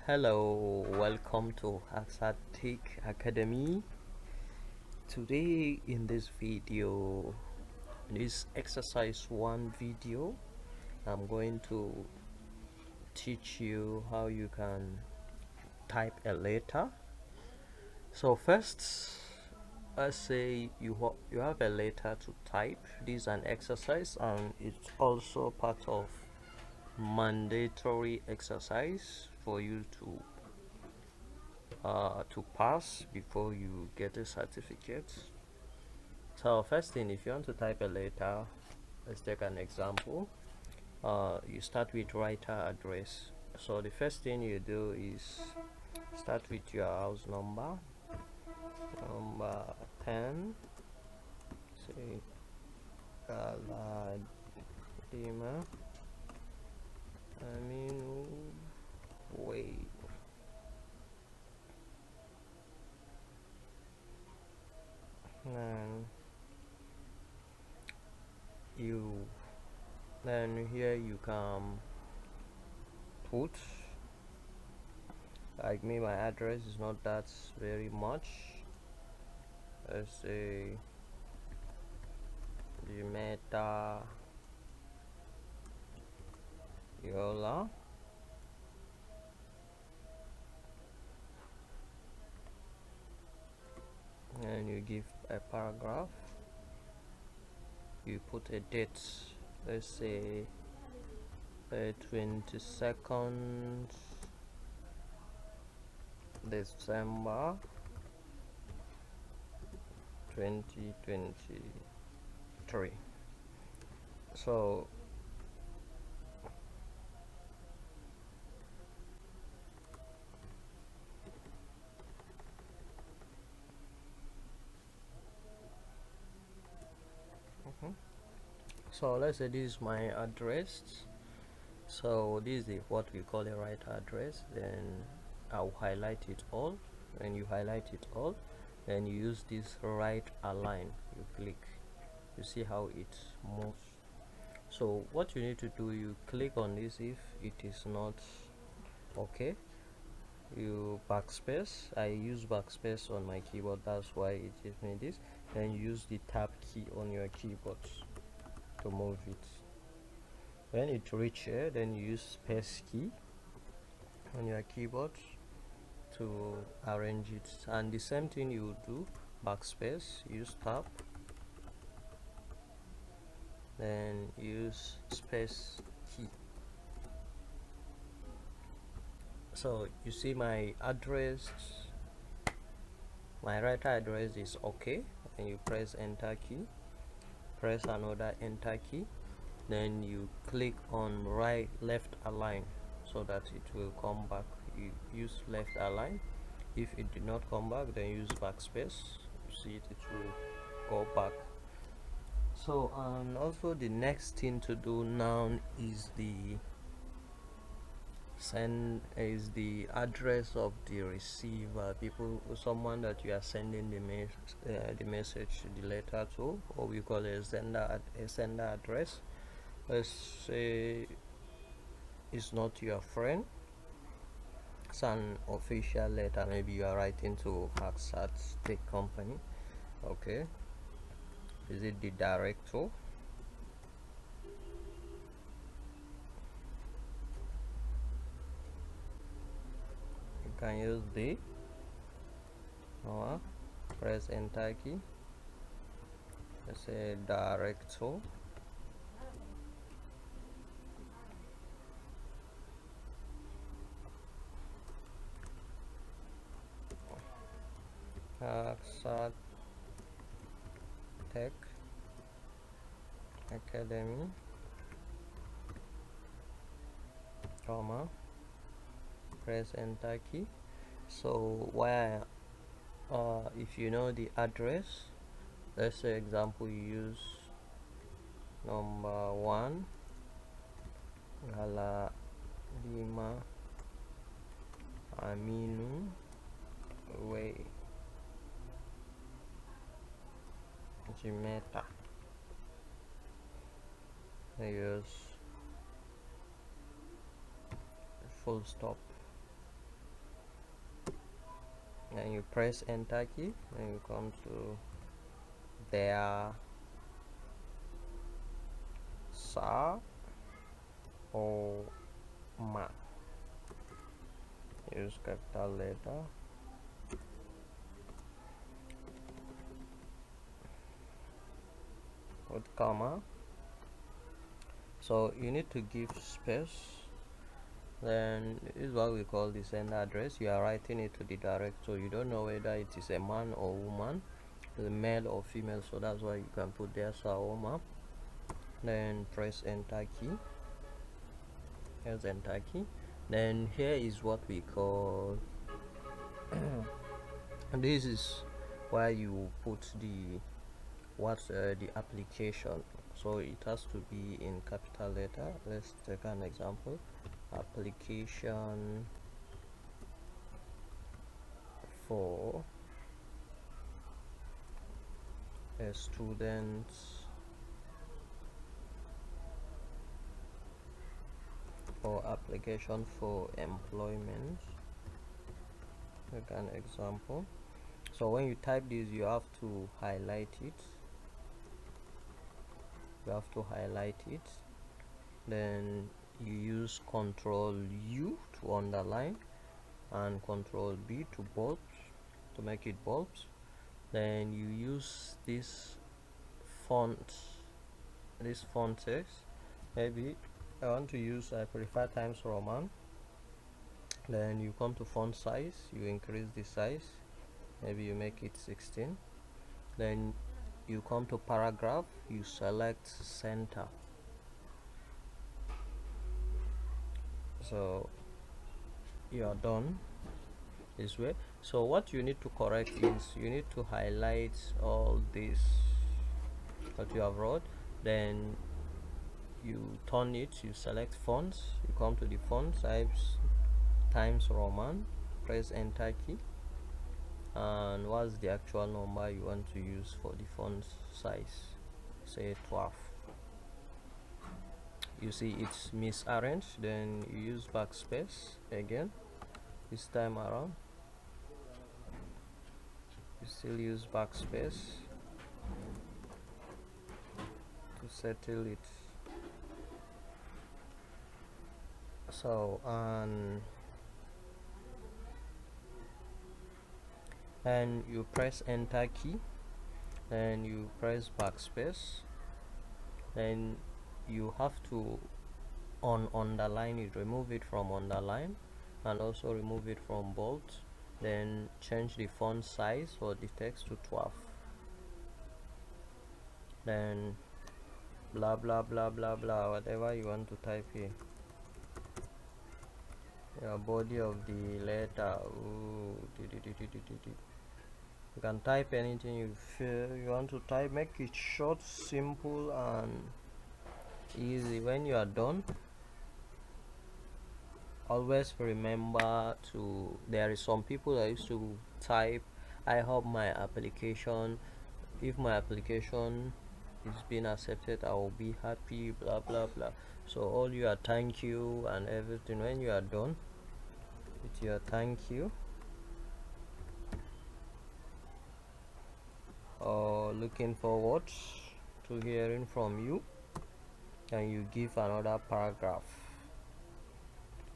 Hello, welcome to Axatic Academy. Today in this video, this exercise 1 video, I'm going to teach you how you can type a letter. So first, let's say you have a letter to type. This is an exercise and it's also part of mandatory exercise for you to pass before you get a certificate. So first thing, if you want to type a letter, let's take an example. You start with writer address. So the first thing you do is start with your house number 10, say Galadima Aminu Way. And then here you can put, like me, my address is not that very much. Let's say the meta Yola, and you give a paragraph. You put a date, let's say 22nd December 2023. So so let's say this is my address. So this is what we call a right address. Then I'll highlight it all. When you highlight it all, then you use this right align. You click, you see how it moves. So what you need to do, you click on this. If it is not okay, you backspace. I use backspace on my keyboard, that's why it gives me this. Then you use the tab key on your keyboard to move it. When it reach here, then you use space key on your keyboard to arrange it, and the same thing you do, backspace, use tab, then use space key. So you see my address, my writer address is okay, and you press enter key, press another enter key, then you click on left align so that it will come back. You use left align. If it did not come back, then use backspace. You see it will go back. So and also the next thing to do now is the address of the receiver, someone that you are sending the message, the letter to, or we call it a sender address. Let's say it's not your friend, it's an official letter. Maybe you are writing to Hacksat Tech Company. Okay, is it the director? You can use the press enter key. Let's say director. Hacksat Tech Academy, press enter key. So where if you know the address, let's say example, you use number 1 Galadima Aminu Way, Jimeta. I use full stop. and you press enter key, and you come to there sa or ma. Use capital letter, with comma. So you need to give space. Then this is what we call the sender address. You are writing it to the director. You don't know whether it is a man or woman, the male or female, so that's why you can put there Saoma. Then press enter key. Here's enter key. Then here is what we call and this is where you put the the application. So it has to be in capital letter. Let's take an example. Application for a student or application for employment. Take an example. So when you type this, you have to highlight it. Then you use Control U to underline and Control B to bold, to make it bold. Then you use this font text. Maybe I prefer Times Roman. Then you come to font size, you increase the size, maybe you make it 16. Then you come to paragraph, you select center. So you are done this way. So what you need to correct is you need to highlight all this that you have wrote. Then you turn it, you select fonts, you come to the font size, Times Roman, press enter key, and what's the actual number you want to use for the font size? Say 12. You see it's misarranged, then you use backspace again. This time around you still use backspace to settle it. So and you press enter key, then you press backspace, then you have to underline it, remove it from underline, and also remove it from bold. Then change the font size for the text to 12. Then blah blah blah blah blah, whatever you want to type here, your body of the letter. You can type anything you feel you want to type. Make it short, simple, and easy. When you are done, always remember to, there is some people that used to type, I hope my application, if my application is being accepted, I will be happy, blah blah blah. So all your thank you and everything, when you are done with your thank you or looking forward to hearing from you, and you give another paragraph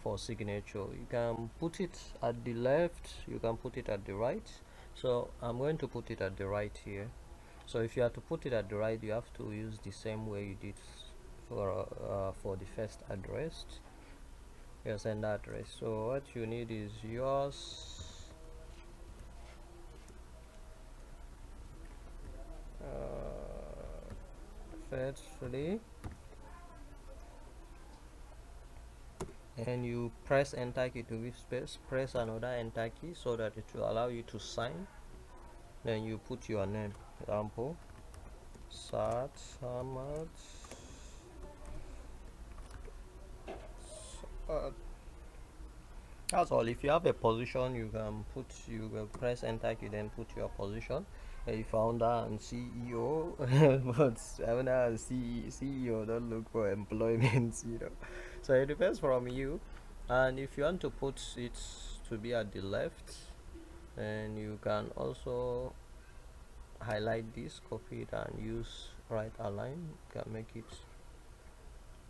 for signature. You can put it at the left, you can put it at the right. So I'm going to put it at the right here. So if you have to put it at the right, you have to use the same way you did for the first address, your sender address. So what you need is yours, faithfully, and you press enter key to give space, press another enter key so that it will allow you to sign. Then you put your name, example Sat Samad. That's all. If you have a position, you can press enter key, then put your position, a founder and CEO. But founder and CEO don't look for employment, you know. So it depends from you. And if you want to put it to be at the left, And you can also highlight this, copy it, and use right align. You can make it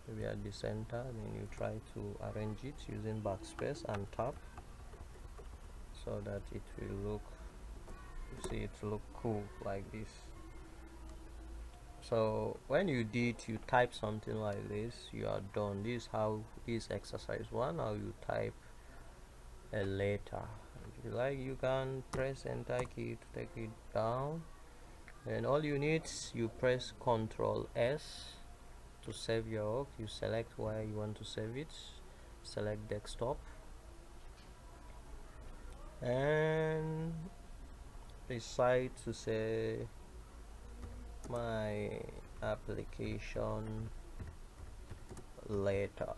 maybe at the center, then you try to arrange it using backspace and tab so that it will look, you see it look cool like this. So when you type something like this, you are done. This is how is exercise 1, how you type a letter. If you like, you can press enter key to take it down, and all you need, you press Ctrl S to save your work. You select where you want to save it, select desktop, and decide to say my application later.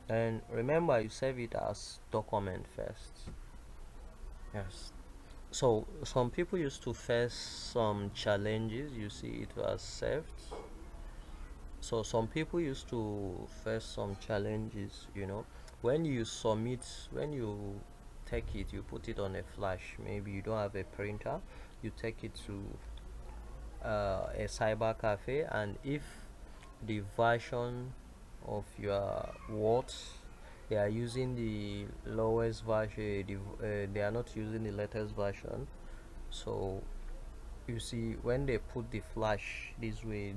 And remember, you save it as document first. Yes. So some people used to face some challenges. You see, it was saved. So some people used to face some challenges, when you submit, when you take it, you put it on a flash. Maybe you don't have a printer, you take it to a cyber cafe, and if the version of your words, they are using the lowest version, they are not using the latest version. So you see, when they put the flash this way,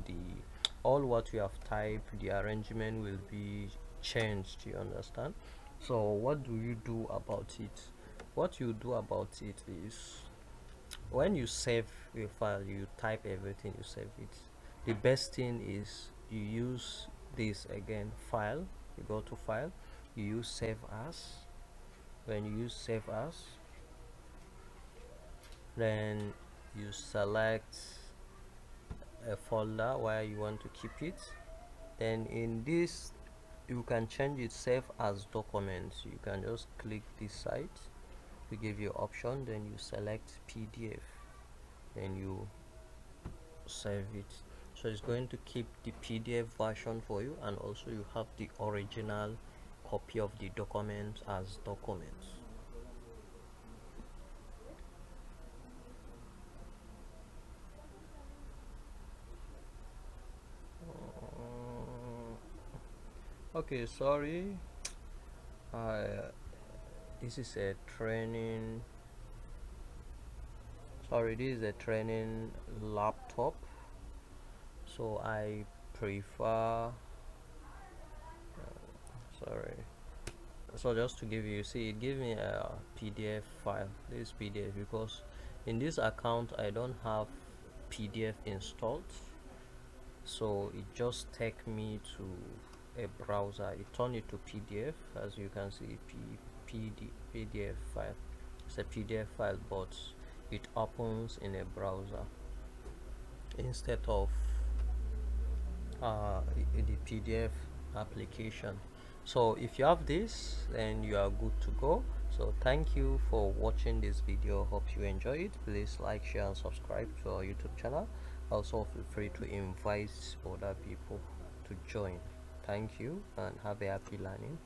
all what you have typed, the arrangement will be changed, you understand? So what do you do about it? What you do about it is, when you save a file, you type everything, you save it. The best thing is you use this again, file, you go to file, you use save as. When you use save as, then you select a folder where you want to keep it. Then in this, you can change it, save as documents. You can just click this site to give you option, then you select PDF, then you save it. So it's going to keep the PDF version for you, and also you have the original copy of the document as documents. Okay, sorry, this is a training, this is a training laptop, so I prefer so just to give you, see, it gives me a PDF file, this PDF, because in this account I don't have PDF installed, so it just take me to a browser, it turned it to PDF. As you can see, PDF file, it's a PDF file, but it opens in a browser instead of the PDF application. So if you have this, then you are good to go. So thank you for watching this video, hope you enjoy it. Please like, share, and subscribe to our YouTube channel. Also feel free to invite other people to join. Thank you and have a happy learning.